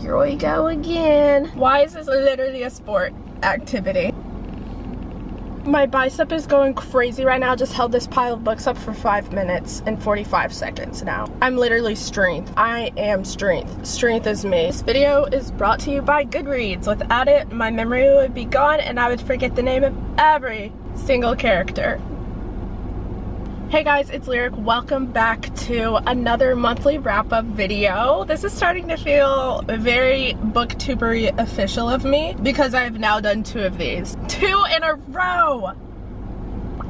Here we go again. Why is this literally a sport activity? My bicep is going crazy right now. Just held this pile of books up for 5 minutes and 45 seconds now. I'm literally strength. I am strength. Strength is me. This video is brought to you by Goodreads. Without it, my memory would be gone and I would forget the name of every single character. Hey guys, it's Lyric. Welcome back to another monthly wrap-up video. This is starting to feel very booktubery official of me because I've now done 2 of these. 2 in a row!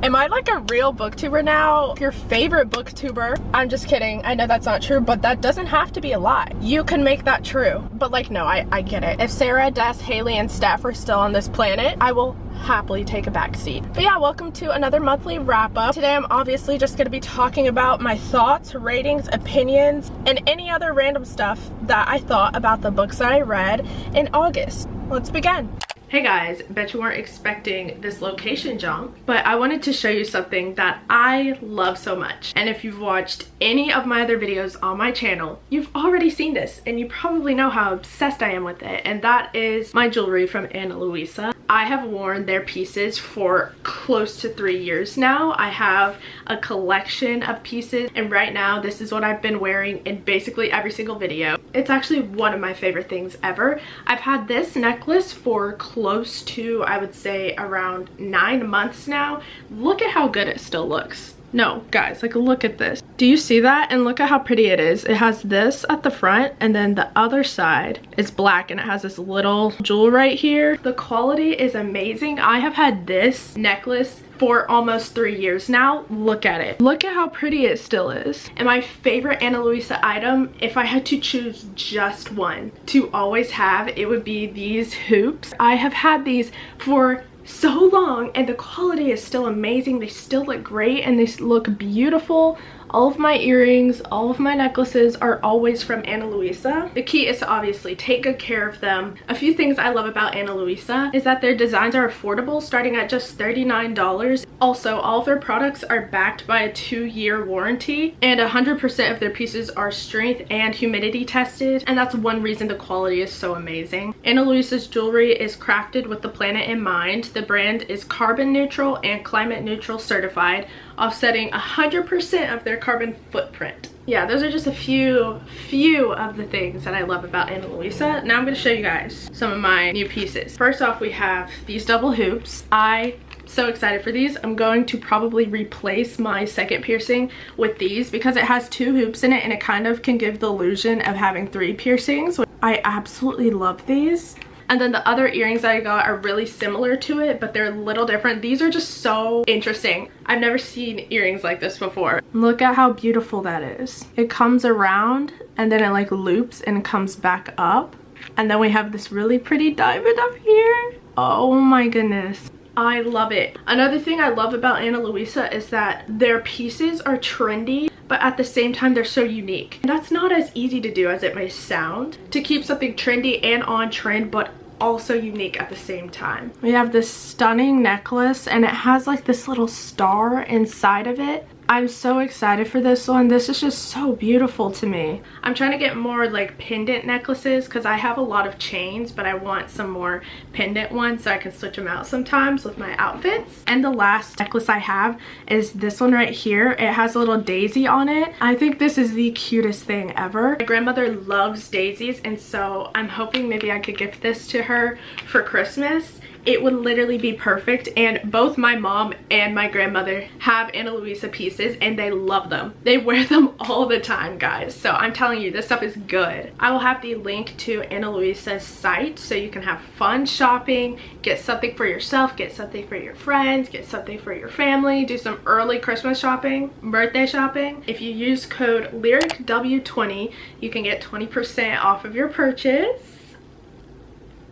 Am I like a real booktuber now? Your favorite booktuber? I'm just kidding. I know that's not true, but that doesn't have to be a lie. You can make that true. But like, no, I get it. If Sarah, Des, Haley, and Steph are still on this planet, I will happily take a back seat. But yeah, welcome to another monthly wrap-up. Today I'm obviously just going to be talking about my thoughts, ratings, opinions, and any other random stuff that I thought about the books that I read in August. Let's begin. Hey guys, bet you weren't expecting this location jump, but I wanted to show you something that I love so much. And if you've watched any of my other videos on my channel, you've already seen this and you probably know how obsessed I am with it, and that is my jewelry from Annalusa. I have worn their pieces for close to 3 years now. I have a collection of pieces, and right now this is what I've been wearing in basically every single video. It's actually one of my favorite things ever. I've had this necklace for close to, I would say, around 9 months now. Look at how good it still looks. No, guys, like look at this. Do you see that? And look at how pretty it is. It has this at the front and then the other side is black and it has this little jewel right here. The quality is amazing. I have had this necklace for almost 3 years now. Look at it. Look at how pretty it still is. And my favorite Annalusa item, if I had to choose just one to always have, it would be these hoops. I have had these for so long and the quality is still amazing. They still look great and they look beautiful. All of my earrings, all of my necklaces are always from Annalusa. The key is to obviously take good care of them. A few things I love about Annalusa is that their designs are affordable, starting at just $39. Also, all of their products are backed by a 2-year warranty, and 100% of their pieces are strength and humidity tested, and that's one reason the quality is so amazing. Annalusa's jewelry is crafted with the planet in mind. The brand is carbon neutral and climate neutral certified, offsetting 100% of their carbon footprint. Yeah, those are just a few of the things that I love about Annalusa. Now I'm going to show you guys some of my new pieces. First off, we have these double hoops. I'm so excited for these. I'm going to probably replace my second piercing with these because it has 2 hoops in it and it kind of can give the illusion of having 3 piercings. I absolutely love these. And then the other earrings that I got are really similar to it, but they're a little different. These are just so interesting. I've never seen earrings like this before. Look at how beautiful that is. It comes around and then it like loops and comes back up. And then we have this really pretty diamond up here. Oh my goodness. I love it. Another thing I love about Annalusa is that their pieces are trendy, but at the same time they're so unique. And that's not as easy to do as it may sound, to keep something trendy and on trend but also unique at the same time. We have this stunning necklace and it has like this little star inside of it. I'm so excited for this one. This is just so beautiful to me. I'm trying to get more like pendant necklaces because I have a lot of chains, but I want some more pendant ones so I can switch them out sometimes with my outfits. And the last necklace I have is this one right here. It has a little daisy on it. I think this is the cutest thing ever. My grandmother loves daisies, and so I'm hoping maybe I could gift this to her for Christmas. It would literally be perfect, and both my mom and my grandmother have Annalusa pieces and they love them. They wear them all the time, guys. So I'm telling you, this stuff is good. I will have the link to Annalusa's site so you can have fun shopping, get something for yourself, get something for your friends, get something for your family, do some early Christmas shopping, birthday shopping. If you use code LYRICW20, you can get 20% off of your purchase.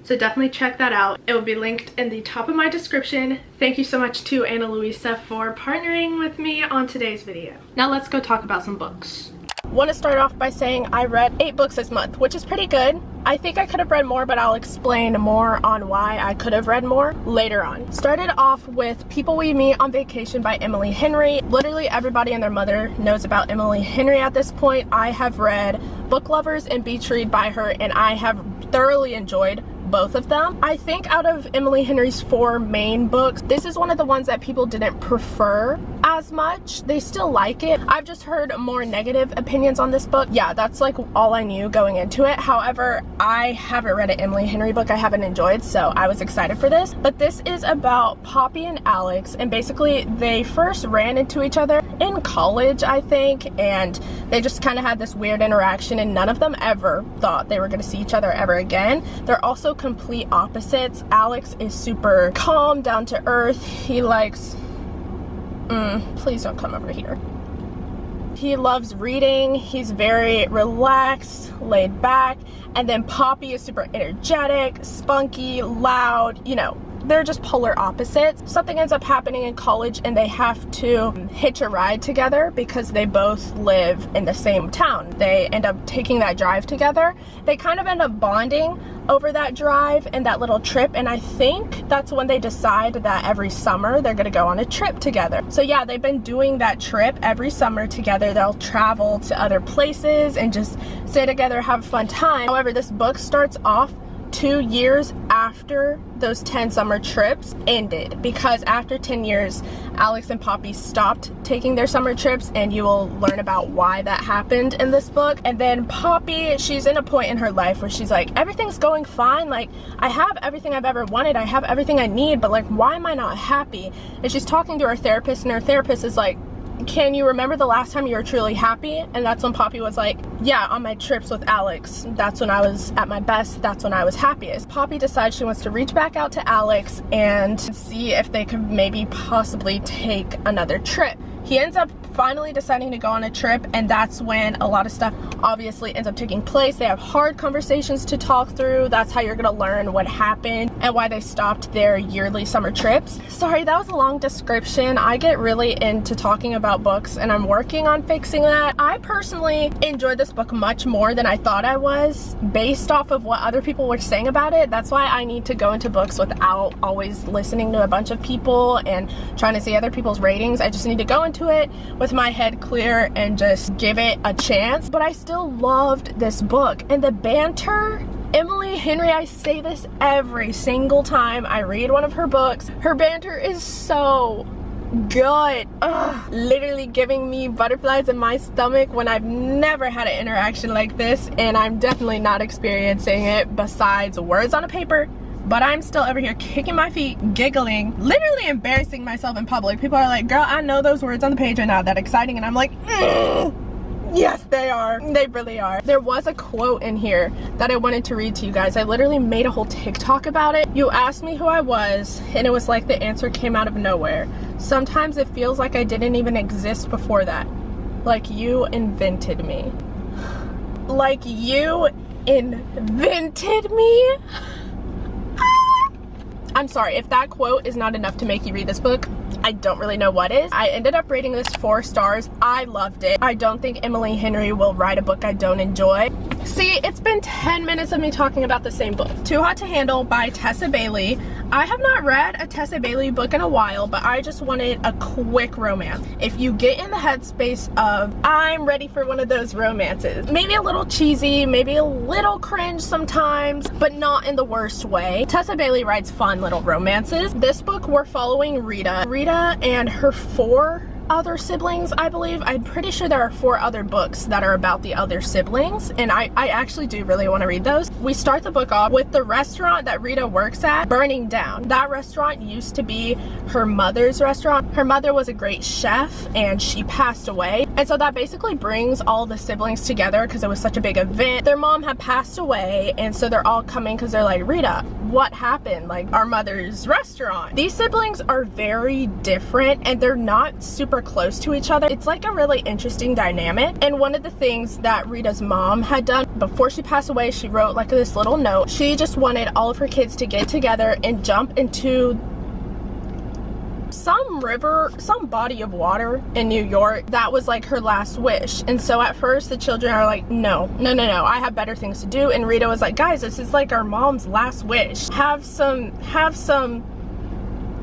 So definitely check that out. It will be linked in the top of my description. Thank you so much to Annalusa for partnering with me on today's video. Now let's go talk about some books. Want to start off by saying I read 8 books this month, which is pretty good. I think I could have read more, but I'll explain more on why I could have read more later on. Started off with People We Meet on Vacation by Emily Henry. Literally everybody and their mother knows about Emily Henry at this point. I have read book lovers and beach read by her, and I have thoroughly enjoyed both of them. I think out of Emily Henry's 4 main books, this is one of the ones that people didn't prefer as much. They still like it. I've just heard more negative opinions on this book. Yeah, that's like all I knew going into it. However, I haven't read an Emily Henry book I haven't enjoyed, so I was excited for this. But this is about Poppy and Alex, and basically they first ran into each other in college, I think, and they just kind of had this weird interaction, and none of them ever thought they were going to see each other ever again. They're also complete opposites. Alex is super calm, down to earth. He likes please don't come over here. He loves reading. He's very relaxed, laid back. And then Poppy is super energetic, spunky, loud, you know. They're just polar opposites. Something ends up happening in college and they have to hitch a ride together because they both live in the same town. They end up taking that drive together. They kind of end up bonding over that drive and that little trip, and I think that's when they decide that every summer they're gonna go on a trip together. So yeah, they've been doing that trip every summer together. They'll travel to other places and just stay together, have a fun time. However, this book starts off 2 years after those 10 summer trips ended, because after 10 years Alex and Poppy stopped taking their summer trips, and you will learn about why that happened in this book. And then Poppy, she's in a point in her life where she's like, everything's going fine, like I have everything I've ever wanted, I have everything I need, but like why am I not happy? And she's talking to her therapist, and her therapist is like, can you remember the last time you were truly happy? And that's when Poppy was like, yeah, on my trips with Alex. That's when I was at my best. That's when I was happiest. Poppy decides she wants to reach back out to Alex and see if they could maybe possibly take another trip. He ends up finally deciding to go on a trip, and that's when a lot of stuff obviously ends up taking place. They have hard conversations to talk through. That's how you're gonna learn what happened and why they stopped their yearly summer trips. Sorry, that was a long description. I get really into talking about books, and I'm working on fixing that. I personally enjoyed this book much more than I thought I was, based off of what other people were saying about it. That's why I need to go into books without always listening to a bunch of people and trying to see other people's ratings. I just need to go into it with my head clear and just give it a chance. But I still loved this book, and the banter, Emily Henry, I say this every single time I read one of her books, her banter is so good. Ugh, literally giving me butterflies in my stomach when I've never had an interaction like this, and I'm definitely not experiencing it besides words on a paper. But I'm still over here kicking my feet, giggling, literally embarrassing myself in public. People are like, girl, I know those words on the page are not that exciting. And I'm like, yes, they are. They really are. There was a quote in here that I wanted to read to you guys. I literally made a whole TikTok about it. You asked me who I was, and it was like the answer came out of nowhere. Sometimes it feels like I didn't even exist before that. Like you invented me. Like you invented me? I'm sorry, if that quote is not enough to make you read this book, I don't really know what is. I ended up rating this 4 stars. I loved it. I don't think Emily Henry will write a book I don't enjoy. See, it's been 10 minutes of me talking about the same book. Too Hot to Handle by Tessa Bailey. I have not read a Tessa Bailey book in a while, but I just wanted a quick romance. If you get in the headspace of, I'm ready for one of those romances, maybe a little cheesy, maybe a little cringe sometimes, but not in the worst way. Tessa Bailey writes fun little romances. This book, we're following Rita. Rita and her 4 other siblings, I believe. I'm pretty sure there are 4 other books that are about the other siblings, and I actually do really want to read those. We start the book off with the restaurant that Rita works at burning down. That restaurant used to be her mother's restaurant. Her mother was a great chef and she passed away, and so that basically brings all the siblings together because it was such a big event. Their mom had passed away, and so they're all coming because they're like, Rita, what happened? Like, our mother's restaurant. These siblings are very different, and they're not super close to each other. It's like a really interesting dynamic. And one of the things that Rita's mom had done before she passed away, she wrote like this little note. She just wanted all of her kids to get together and jump into some river, some body of water in New York. That was like her last wish. And so at first the children are like, no, I have better things to do. And Rita was like, guys, this is like our mom's last wish. Have some,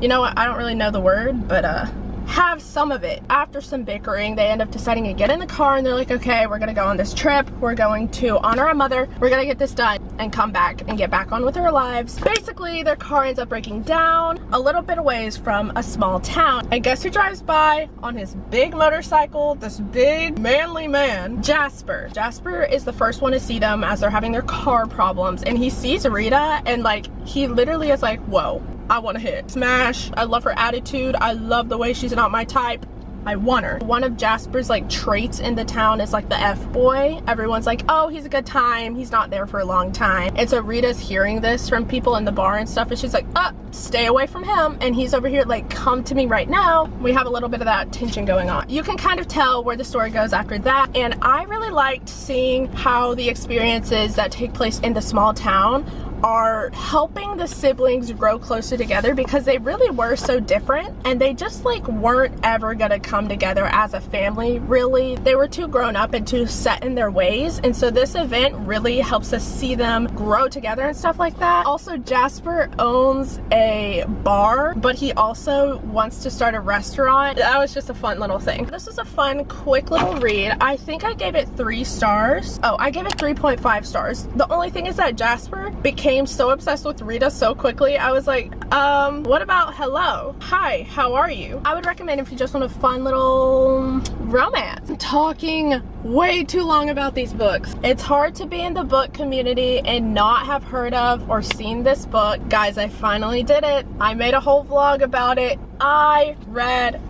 you know what, I don't really know the word, but have some of it. After some bickering, they end up deciding to get in the car and they're like, okay, we're gonna go on this trip. We're going to honor our mother. We're gonna get this done and come back and get back on with our lives. Basically, their car ends up breaking down a little bit away from a small town. And guess who drives by on his big motorcycle? This big manly man, Jasper. Jasper is the first one to see them as they're having their car problems, and he sees Rita and like he literally is like, whoa, I want to hit, smash. I love her attitude. I love the way she's not my type. I want her. One of Jasper's like traits in the town is like the F-boy. Everyone's like, oh, he's a good time. He's not there for a long time. And so Rita's hearing this from people in the bar and stuff, and she's like, stay away from him. And he's over here like, come to me right now. We have a little bit of that tension going on. You can kind of tell where the story goes after that. And I really liked seeing how the experiences that take place in the small town are helping the siblings grow closer together, because they really were so different and they just like weren't ever gonna come together as a family, really. They were too grown up and too set in their ways, and so this event really helps us see them grow together and stuff like that. Also, Jasper owns a bar, but he also wants to start a restaurant. That was just a fun little thing. This is a fun, quick little read. I think I gave it 3 stars. Oh, I gave it 3.5 stars. The only thing is that Jasper became so obsessed with Rita so quickly. I was like, what about hello? Hi, how are you? I would recommend if you just want a fun little romance. I'm talking way too long about these books. It's hard to be in the book community and not have heard of or seen this book. Guys, I finally did it. I made a whole vlog about it. I read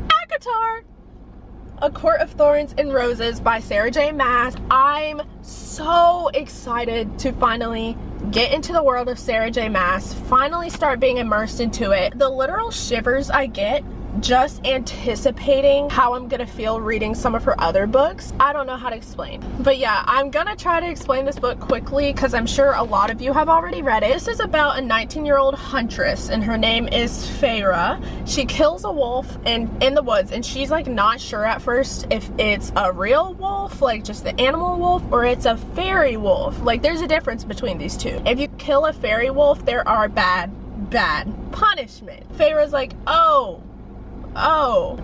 ACOTAR, A Court of Thorns and Roses by Sarah J. Maas. I'm so excited to finally get into the world of Sarah J. Maas, finally start being immersed into it. The literal shivers I get just anticipating how I'm gonna feel reading some of her other books. I don't know how to explain. But yeah, I'm gonna try to explain this book quickly because I'm sure a lot of you have already read it. This is about a 19-year-old huntress and her name is Feyre. She kills a wolf in the woods, and she's like not sure at first if it's a real wolf, like just the animal wolf, or it's a fairy wolf. Like there's a difference between these two. If you kill a fairy wolf, there are bad punishment. Feyre's like, oh,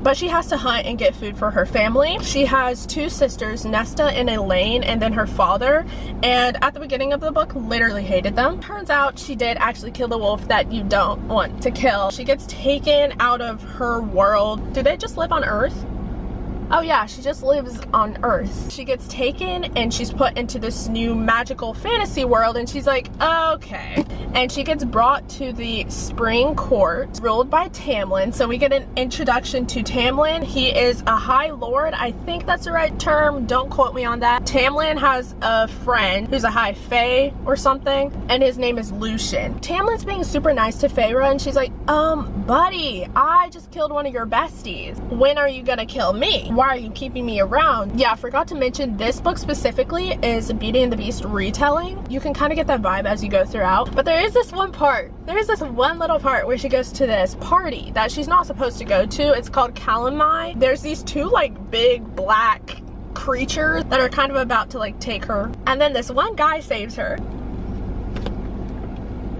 but she has to hunt and get food for her family. She has 2 sisters, Nesta and Elaine, and then her father, and at the beginning of the book literally hated them. Turns out she did actually kill the wolf that you don't want to kill. She gets taken out of her world. Do they just live on Earth? Oh yeah, she just lives on Earth. She gets taken and she's put into this new magical fantasy world, and she's like, okay. And she gets brought to the Spring Court, ruled by Tamlin. So we get an introduction to Tamlin. He is a High Lord. I think that's the right term. Don't quote me on that. Tamlin has a friend who's a High Fae or something, and his name is Lucian. Tamlin's being super nice to Feyre, and she's like, buddy, I just killed one of your besties. When are you gonna kill me? Why are you keeping me around? Yeah, I forgot to mention this book specifically is a Beauty and the Beast retelling. You can kind of get that vibe as you go throughout, but there is this one part. There's this one little part where she goes to this party that she's not supposed to go to. It's called Calamai. There's these 2 like big black creatures that are kind of about to like take her, and then this one guy saves her.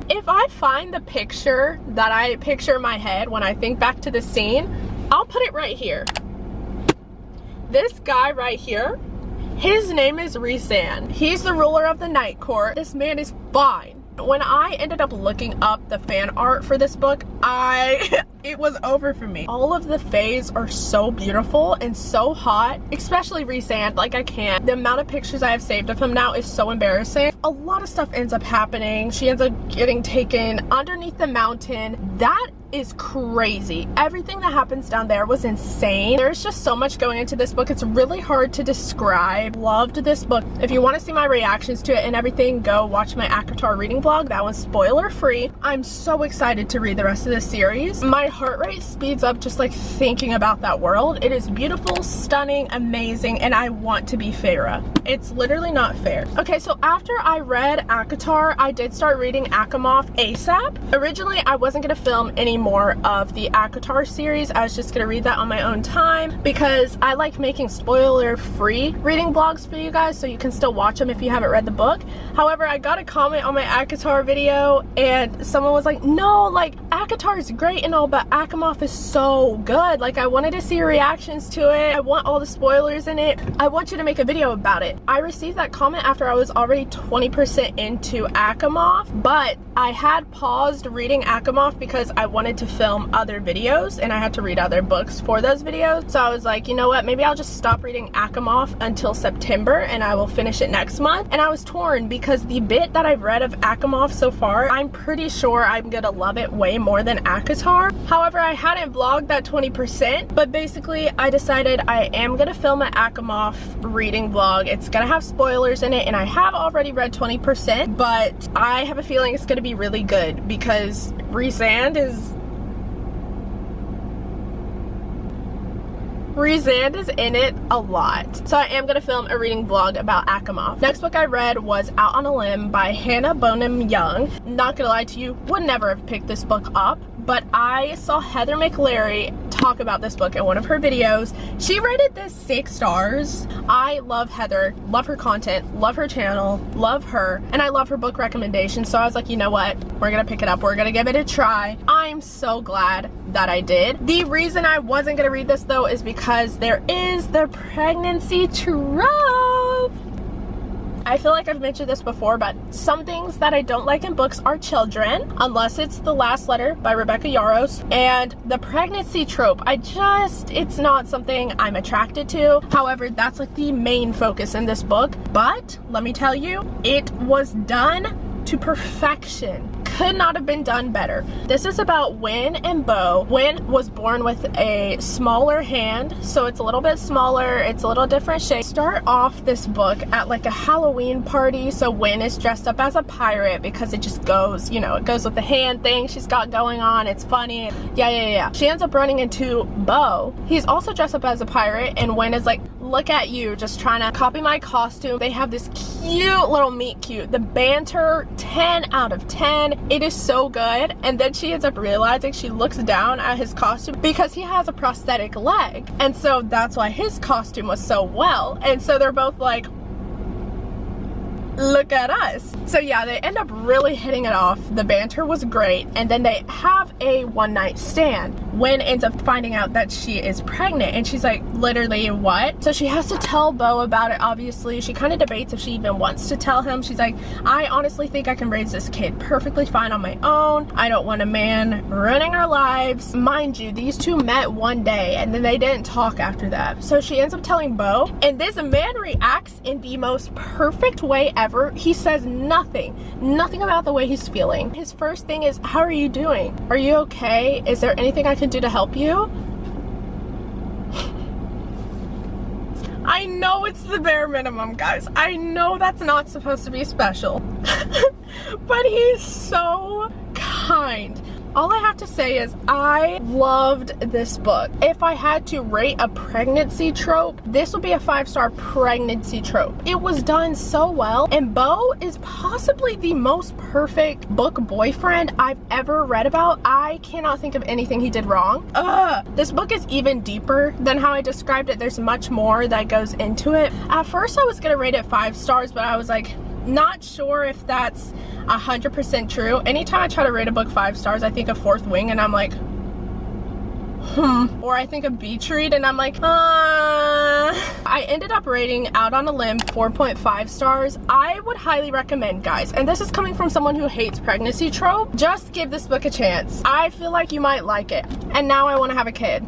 If I find the picture that I picture in my head when I think back to the scene, I'll put it right here. This guy right here, his name is Rhysand. He's the ruler of the Night Court. This man is fine. When I ended up looking up the fan art for this book, it was over for me. All of the fays are so beautiful and so hot, especially Rhysand. Like, I can't. The amount of pictures I have saved of him now is so embarrassing. A lot of stuff ends up happening. She ends up getting taken underneath the mountain. That is crazy. Everything that happens down there was insane. There's just so much going into this book. It's really hard to describe. Loved this book. If you want to see my reactions to it and everything, go watch my ACOTAR reading vlog. That one's spoiler free. I'm so excited to read the rest of this series. My heart rate speeds up just like thinking about that world. It is beautiful, stunning, amazing, and I want to be Feyre. It's literally not fair. Okay, so after I read ACOTAR, I did start reading Achamoth ASAP. Originally, I wasn't gonna film any more of the Alcatar series. I was just gonna read that on my own time because I like making spoiler-free reading vlogs for you guys so you can still watch them if you haven't read the book. However, I got a comment on my Alcatar video and someone was like, no, like Alcatar is great and all, but Akamov is so good. Like, I wanted to see your reactions to it. I want all the spoilers in it. I want you to make a video about it. I received that comment after I was already 20% into Akamov, but I had paused reading Akamov because I wanted to film other videos and I had to read other books for those videos. So I was like, you know what, maybe I'll just stop reading Akamov until September and I will finish it next month. And I was torn because the bit that I've read of Akamov so far, I'm pretty sure I'm gonna love it way more than Alcatar. However, I hadn't vlogged that 20%, but basically I decided I am gonna film an Akamov reading vlog. It's gonna have spoilers in it and I have already read 20%, but I have a feeling it's gonna be really good because Rhysand is in it a lot. So I am gonna film a reading vlog about Akamov. Next book I read was Out on a Limb by Hannah Bonham Young. Not gonna lie to you, would never have picked this book up, but I saw Heather McLary talk about this book in one of her videos. She rated this 6 stars. I love Heather, love her content, love her channel, love her, and I love her book recommendations. So I was like, you know what? We're gonna pick it up. We're gonna give it a try. I'm so glad that I did. The reason I wasn't gonna read this though is because there is the pregnancy trope. I feel like I've mentioned this before, but some things that I don't like in books are children, unless it's The Last Letter by Rebecca Yarros, and the pregnancy trope. It's not something I'm attracted to. However, that's like the main focus in this book. But let me tell you, it was done to perfection. Could not have been done better. This is about Win and Bo. Win was born with a smaller hand, so it's a little bit smaller, it's a little different shape. Start off this book at like a Halloween party, so Win is dressed up as a pirate because it just goes, you know, it goes with the hand thing she's got going on. It's funny. Yeah. She ends up running into Bo. He's also dressed up as a pirate, and Win is like, look at you, just trying to copy my costume. They have this cute little meet cute. The banter, 10 out of 10. It is so good. And then she ends up realizing, she looks down at his costume because he has a prosthetic leg. And so that's why his costume was so well. And so they're both like, look at us. So yeah, they end up really hitting it off. The banter was great, and then they have a one-night stand. Win ends up finding out that she is pregnant, and she's like, literally, what? So she has to tell Bo about it, obviously. She kind of debates if she even wants to tell him. She's like, I honestly think I can raise this kid perfectly fine on my own. I don't want a man running our lives. Mind you, these two met one day, and then they didn't talk after that. So she ends up telling Bo, and this man reacts in the most perfect way ever. He says nothing about the way he's feeling. His first thing is, how are you doing? Are you okay? Is there anything I can do to help you? I know it's the bare minimum, guys. I know that's not supposed to be special. But he's so kind. All I have to say is I loved this book. If I had to rate a pregnancy trope, this would be a 5-star pregnancy trope. It was done so well, and Bo is possibly the most perfect book boyfriend I've ever read about. I cannot think of anything he did wrong. This book is even deeper than how I described it. There's much more that goes into it. At first I was gonna rate it 5 stars, but I was like, not sure if that's 100% true. Anytime I try to rate a book 5 stars, I think of Fourth Wing and I'm like, or I think of Beach Read and I'm like, I ended up rating Out on a Limb 4.5 stars. I would highly recommend, guys, and this is coming from someone who hates pregnancy trope, just give this book a chance. I feel like you might like it. And now I want to have a kid.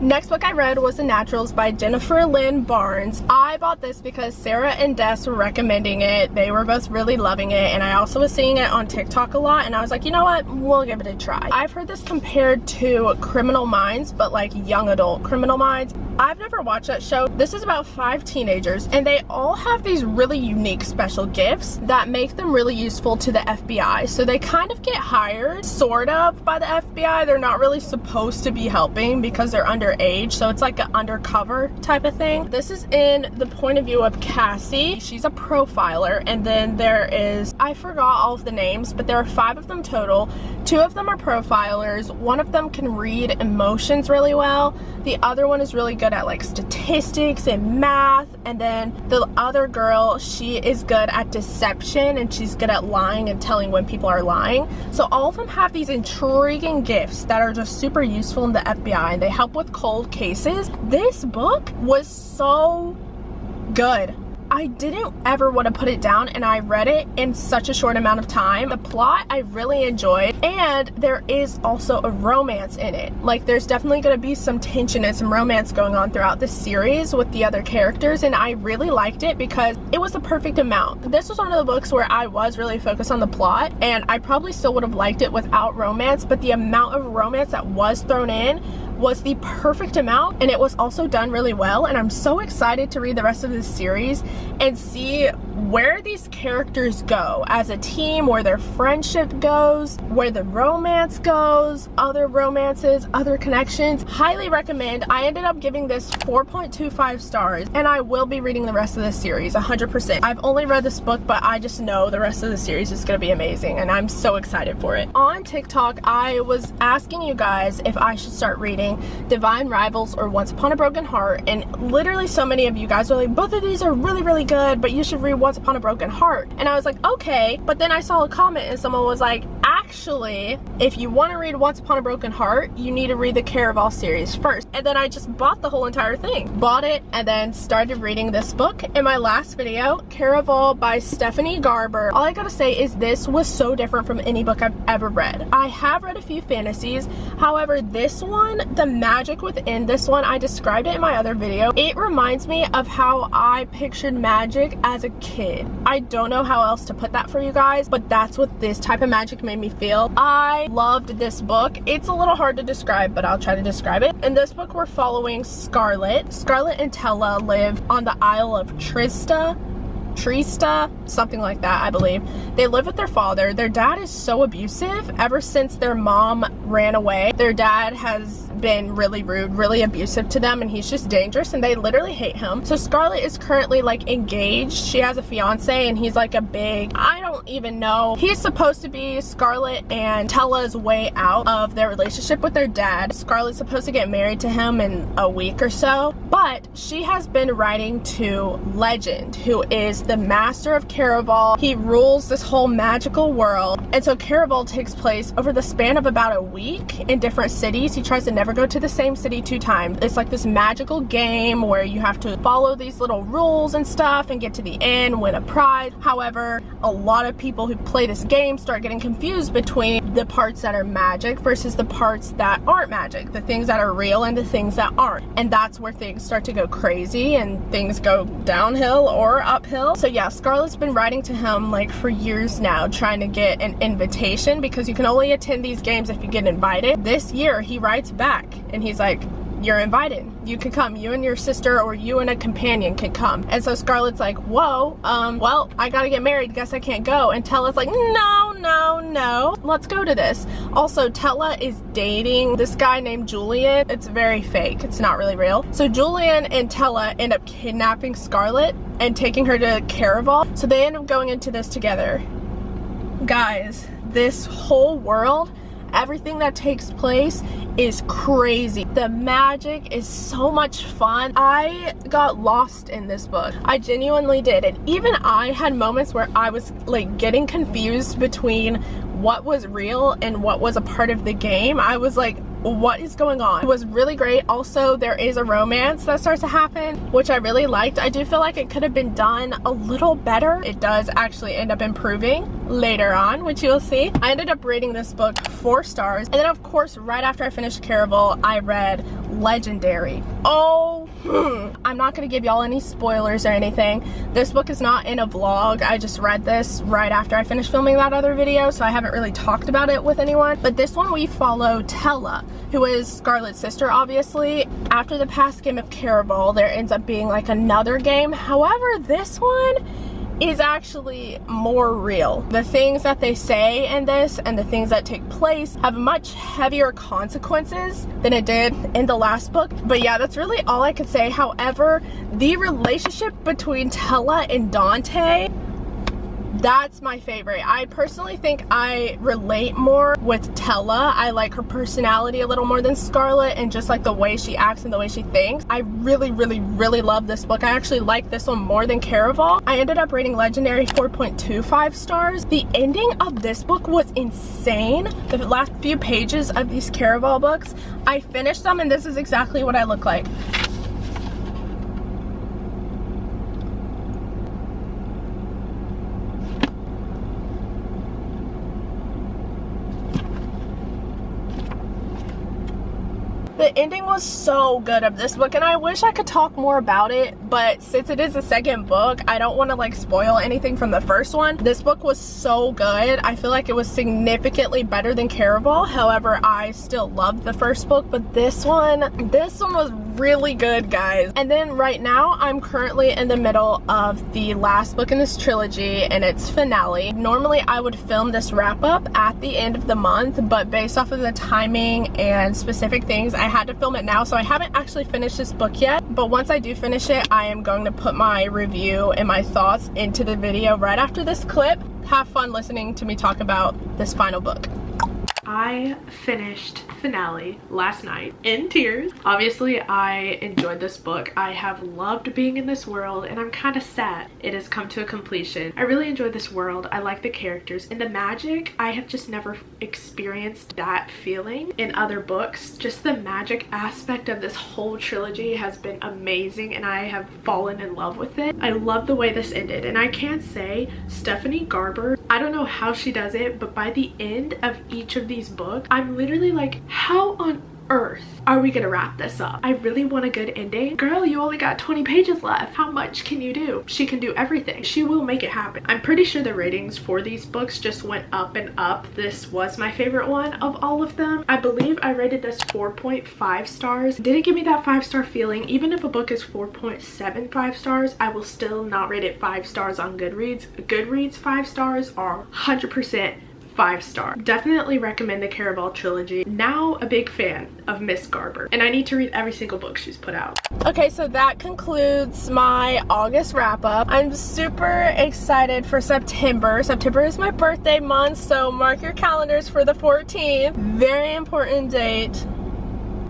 Next book I read was The Naturals by Jennifer Lynn Barnes. I bought this because Sarah and Des were recommending it. They were both really loving it, and I also was seeing it on TikTok a lot, and I was like, you know what, we'll give it a try. I've heard this compared to Criminal Minds, but like young adult Criminal Minds. I've never watched that show. This is about 5 teenagers, and they all have these really unique special gifts that make them really useful to the FBI. So they kind of get hired, sort of, by the FBI. They're not really supposed to be helping because they're under underage, so it's like an undercover type of thing. This is in the point of view of Cassie. She's a profiler, and then there is, I forgot all of the names, but there are 5 of them total. 2 of them are profilers. One of them can read emotions really well. The other one is really good at like statistics and math, and then the other girl, she is good at deception, and she's good at lying and telling when people are lying. So all of them have these intriguing gifts that are just super useful in the FBI, and they help with cold cases. This book was so good. I didn't ever want to put it down, and I read it in such a short amount of time. The plot I really enjoyed, and there is also a romance in it. Like, there's definitely going to be some tension and some romance going on throughout the series with the other characters, and I really liked it because it was the perfect amount. This was one of the books where I was really focused on the plot, and I probably still would have liked it without romance, but the amount of romance that was thrown in was the perfect amount, and it was also done really well. And I'm so excited to read the rest of this series and see where these characters go as a team, where their friendship goes, where the romance goes, other romances, other connections. Highly recommend. I ended up giving this 4.25 stars, and I will be reading the rest of this series 100%. I've only read this book, but I just know the rest of the series is going to be amazing, and I'm so excited for it. On TikTok, I was asking you guys if I should start reading Divine Rivals or Once Upon a Broken Heart, and literally so many of you guys were like, both of these are really good, but you should read Once Upon a Broken Heart. And I was like, okay, but then I saw a comment and someone was like, actually, if you want to read Once Upon a Broken Heart, you need to read the Caraval series first. And then I just bought the whole entire thing. Bought it and then started reading this book. In my last video, Caraval by Stephanie Garber. All I gotta say is this was so different from any book I've ever read. I have read a few fantasies. However, this one, the magic within this one, I described it in my other video. It reminds me of how I pictured magic as a kid. I don't know how else to put that for you guys, but that's what this type of magic made me feel. I loved this book. It's a little hard to describe, but I'll try to describe it. In this book, we're following Scarlett. Scarlett and Tella live on the Isle of Trista, something like that, I believe. They live with their father. Their dad is so abusive. Ever since their mom ran away, their dad has been really rude, really abusive to them, and he's just dangerous, and they literally hate him. So Scarlett is currently like engaged. She has a fiance, and he's like a big, I don't even know. He's supposed to be Scarlett and Tella's way out of their relationship with their dad. Scarlett's supposed to get married to him in a week or so, but she has been writing to Legend, who is the master of Caraval. He rules this whole magical world, and so Caraval takes place over the span of about a week in different cities. He tries to never go to the same city 2 times. It's like this magical game where you have to follow these little rules and stuff and get to the end, win a prize. However, a lot of people who play this game start getting confused between the parts that are magic versus the parts that aren't magic, the things that are real and the things that aren't. And that's where things start to go crazy and things go downhill or uphill. So yeah, Scarlett's been writing to him like for years now, trying to get an invitation, because you can only attend these games if you get invited. This year he writes back and he's like, you're invited, you can come, you and your sister or you and a companion can come. And so Scarlett's like, whoa, well, I gotta get married, guess I can't go. And Tella's like, no, let's go to this. Also, Tella is dating this guy named Julian. It's very fake, it's not really real. So Julian and Tella end up kidnapping Scarlett and taking her to Caraval. So they end up going into this together. Guys, this whole world, everything that takes place is crazy. The magic is so much fun. I got lost in this book. I genuinely did. And even I had moments where I was like getting confused between what was real and what was a part of the game. I was like, what is going on? It was really great. Also, there is a romance that starts to happen, which I really liked. I do feel like it could have been done a little better. It does actually end up improving later on, which you'll see. I ended up rating this book 4 stars. And then of course, right after I finished Caraval, I read Legendary. I'm not gonna give y'all any spoilers or anything. This book is not in a vlog. I just read this right after I finished filming that other video, so I haven't really talked about it with anyone. But this one we follow Tella, who is Scarlett's sister, obviously. After the past game of Caraval, there ends up being like another game. However, this one is actually more real. The things that they say in this and the things that take place have much heavier consequences than it did in the last book. But yeah, that's really all I could say. However, the relationship between Tella and Dante, that's my favorite. I personally think I relate more with Tella. I like her personality a little more than Scarlet, and just like the way she acts and the way she thinks. I really love this book. I actually like this one more than Caraval. I ended up rating Legendary 4.25 stars. The ending of this book was insane. The last few pages of these Caraval books, I finished them and this is exactly what I look like. The ending was so good of this book, and I wish I could talk more about it, but since it is the second book, I don't want to like spoil anything from the first one. This book was so good. I feel like it was significantly better than Caraval. However, I still loved the first book, but this one was really good, guys. And then right now, I'm currently in the middle of the last book in this trilogy and its finale. Normally, I would film this wrap up at the end of the month, but based off of the timing and specific things, I had to film it now, so I haven't actually finished this book yet. But once I do finish it, I am going to put my review and my thoughts into the video right after this clip. Have fun listening to me talk about this final book. I finished finale last night in tears. Obviously, I enjoyed this book. I have loved being in this world, and I'm kind of sad it has come to a completion. I really enjoyed this world. I like the characters and the magic. I have just never experienced that feeling in other books. Just the magic aspect of this whole trilogy has been amazing, and I have fallen in love with it. I love the way this ended, and I can't say Stephanie Garber, I don't know how she does it, but by the end of each of these books, I'm literally like, how on earth are we gonna wrap this up? I really want a good ending. Girl, you only got 20 pages left. How much can you do? She can do everything. She will make it happen. I'm pretty sure the ratings for these books just went up and up. This was my favorite one of all of them. I believe I rated this 4.5 stars. Didn't give me that 5-star feeling. Even if a book is 4.75 stars, I will still not rate it 5 stars on Goodreads. Goodreads 5 stars are 100% 5-star. Definitely recommend the Caraval trilogy. Now a big fan of Miss Garber, and I need to read every single book she's put out. Okay, so that concludes my August wrap up. I'm super excited for September. September is my birthday month, so mark your calendars for the 14th. Very important date.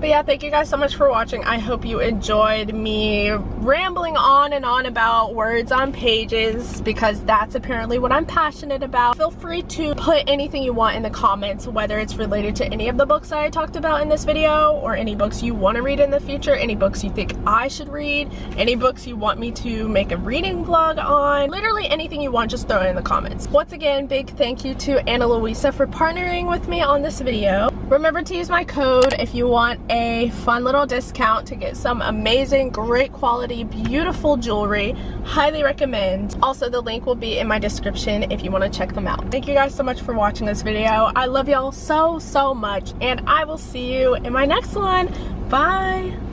But yeah, thank you guys so much for watching. I hope you enjoyed me rambling on and on about words on pages, because that's apparently what I'm passionate about. Feel free to put anything you want in the comments, whether it's related to any of the books that I talked about in this video, or any books you want to read in the future, any books you think I should read, any books you want me to make a reading vlog on. Literally anything you want, just throw it in the comments. Once again, big thank you to Annalusa for partnering with me on this video. Remember to use my code if you want a fun little discount to get some amazing, great quality, beautiful jewelry. Highly recommend. Also, the link will be in my description if you want to check them out. Thank you guys so much for watching this video. I love y'all so much, and I will see you in my next one. Bye.